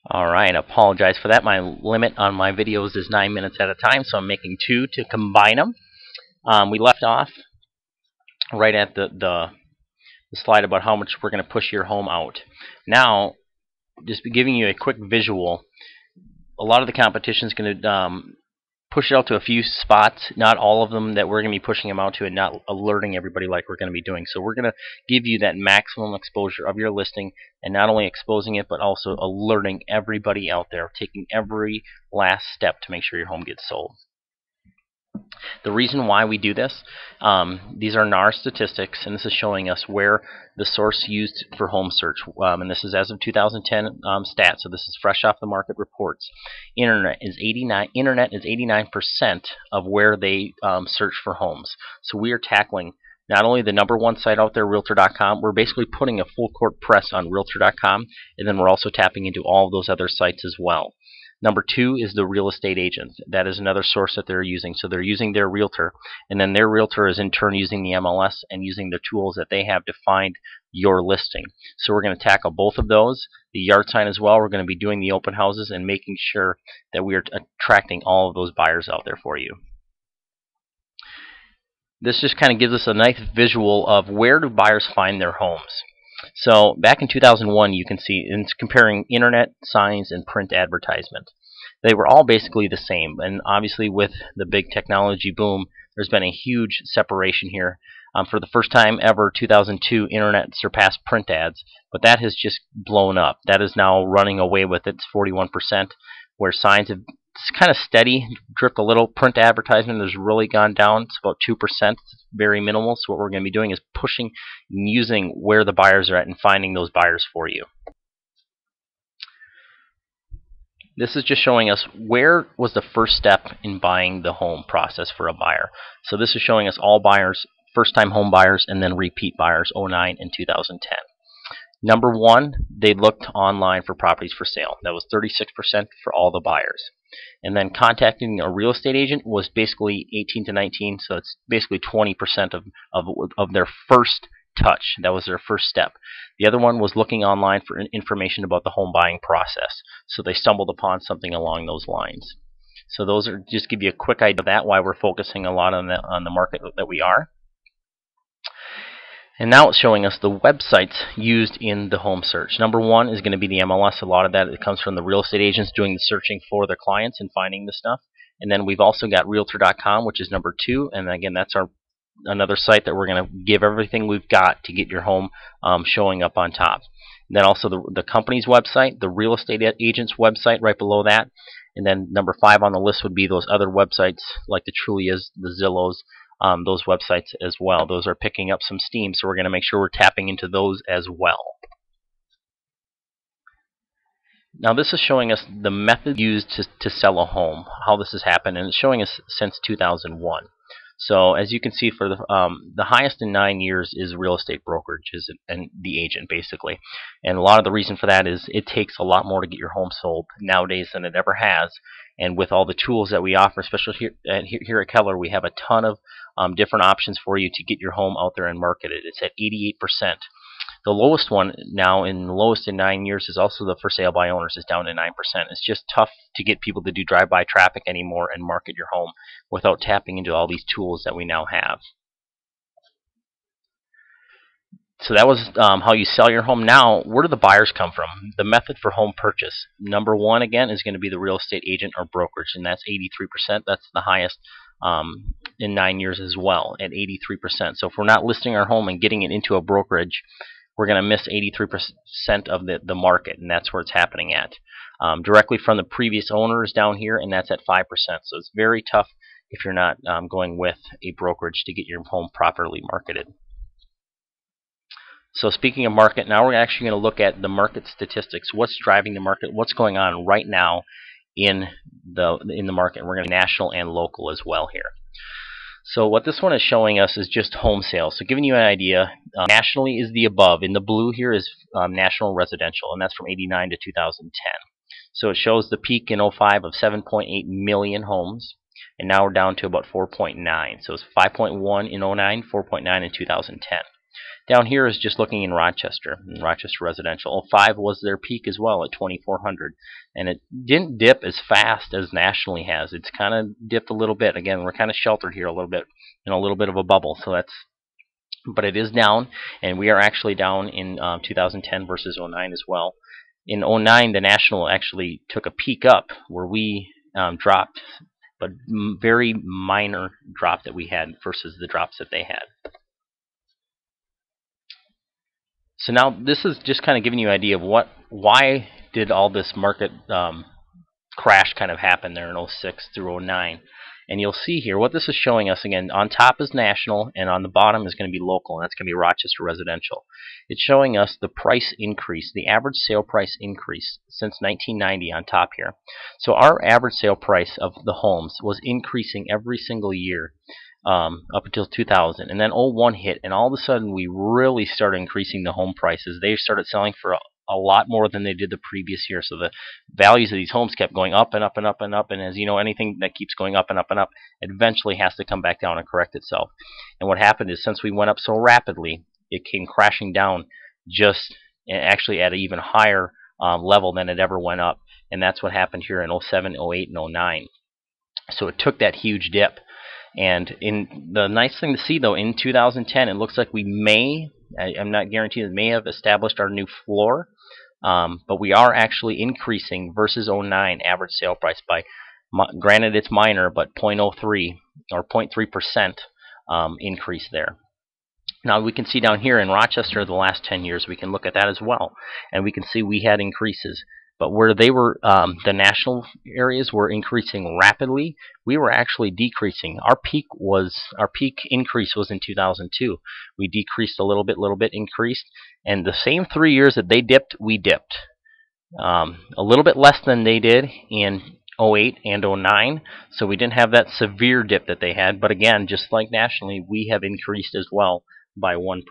Alright, I apologize for that. My limit on my videos is 9 minutes at a time, so I'm making two to combine them. We left off right at the slide about how much we're going to push your home out. Now, just giving you a quick visual, a lot of the competition is going to push it out to a few spots, not all of them that we're going to be pushing them out to, and not alerting everybody like we're going to be doing. So we're going to give you that maximum exposure of your listing, and not only exposing it, but also alerting everybody out there, taking every last step to make sure your home gets sold. The reason why we do this, these are NAR statistics, and this is showing us where the source used for home search, and this is as of 2010 stats, so this is fresh off the market reports. Internet is 89% of where they search for homes. So we are tackling not only the #1 site out there, Realtor.com, we're basically putting a full court press on Realtor.com, and then we're also tapping into all of those other sites as well. #2 is the real estate agent. That is another source that they're using. So they're using their realtor, and then their realtor is in turn using the MLS and using the tools that they have to find your listing. So we're going to tackle both of those. The yard sign as well. We're going to be doing the open houses and making sure that we are attracting all of those buyers out there for you. This just kind of gives us a nice visual of where do buyers find their homes. So back in 2001, you can see it's comparing internet, signs, and print advertisement. They were all basically the same, and obviously with the big technology boom, there's been a huge separation here. For the first time ever, 2002, internet surpassed print ads, but that has just blown up. That is now running away with it. It's 41%, where signs have kind of steady, drift a little. Print advertisement has really gone down. It's about 2%. It's very minimal. So what we're going to be doing is pushing and using where the buyers are at and finding those buyers for you. This is just showing us where was the first step in buying the home process for a buyer. So this is showing us all buyers, first-time home buyers, and then repeat buyers, 2009 and 2010. #1, they looked online for properties for sale. That was 36% for all the buyers. And then contacting a real estate agent was basically 18 to 19, so it's basically 20% of their first touch. That was their first step. The other one was looking online for information about the home buying process. So they stumbled upon something along those lines. So those are just give you a quick idea of that, why we're focusing a lot on the market that we are. And now it's showing us the websites used in the home search. #1 is going to be the MLS. A lot of that it comes from the real estate agents doing the searching for their clients and finding the stuff. And then we've also got Realtor.com, which is #2. And again, that's another site that we're going to give everything we've got to get your home showing up on top. And then also the company's website, the real estate agent's website right below that. And then #5 on the list would be those other websites like the Trulias, the Zillows, those websites as well. Those are picking up some steam, so we're going to make sure we're tapping into those as well. Now this is showing us the method used to sell a home, how this has happened, and it's showing us since 2001. So as you can see, for the highest in 9 years is real estate brokerages and the agent basically. And a lot of the reason for that is it takes a lot more to get your home sold nowadays than it ever has. And with all the tools that we offer, especially here at Keller, we have a ton of different options for you to get your home out there and marketed. It's at 88%. The lowest one now, in the lowest in 9 years, is also the for sale by owners, is down to 9%. It's just tough to get people to do drive-by traffic anymore and market your home without tapping into all these tools that we now have. So that was how you sell your home. Now, where do the buyers come from? The method for home purchase. #1, again, is going to be the real estate agent or brokerage, and that's 83%. That's the highest in 9 years as well, at 83%. So if we're not listing our home and getting it into a brokerage, we're going to miss 83% of the market, and that's where it's happening at. Directly from the previous owner is down here, and that's at 5%. So it's very tough if you're not going with a brokerage to get your home properly marketed. So speaking of market, now we're actually going to look at the market statistics. What's driving the market? What's going on right now in the market? We're going to be national and local as well here. So what this one is showing us is just home sales. So giving you an idea, nationally is the above. In the blue here is national residential, and that's from 89 to 2010. So it shows the peak in 05 of 7.8 million homes, and now we're down to about 4.9. So it's 5.1 in 09, 4.9 in 2010. Down here is just looking in Rochester residential. 05 was their peak as well at 2,400, and it didn't dip as fast as nationally has. It's kind of dipped a little bit. Again, we're kind of sheltered here a little bit in a little bit of a bubble, so that's. But it is down, and we are actually down in 2010 versus 09 as well. In 09, the national actually took a peak up where we dropped, but very minor drop that we had versus the drops that they had. So now this is just kind of giving you an idea of why did all this market crash kind of happen there in 06 through 09. And you'll see here what this is showing us. Again, on top is national, and on the bottom is going to be local, and that's going to be Rochester residential. It's showing us the price increase, the average sale price increase since 1990 on top here. So our average sale price of the homes was increasing every single year up until 2000, and then 01 hit, and all of a sudden we really started increasing the home prices. They started selling for a lot more than they did the previous year. So the values of these homes kept going up and up and up and up. And as you know, anything that keeps going up and up and up eventually has to come back down and correct itself. And what happened is, since we went up so rapidly, it came crashing down just actually at an even higher level than it ever went up. And that's what happened here in 07, 08, and 09. So it took that huge dip. And in the nice thing to see, though, in 2010, it looks like we may, I'm not guaranteed, may have established our new floor, but we are actually increasing versus 09 average sale price by, granted it's minor, but 0.03 or 0.3% increase there. Now we can see down here in Rochester the last 10 years, we can look at that as well, and we can see we had increases. But where they were, the national areas were increasing rapidly, we were actually decreasing. Our peak increase was in 2002. We decreased a little bit, increased, and the same 3 years that they dipped, we dipped. A little bit less than they did in 08 and 09, so we didn't have that severe dip that they had. But again, just like nationally, we have increased as well by 1%.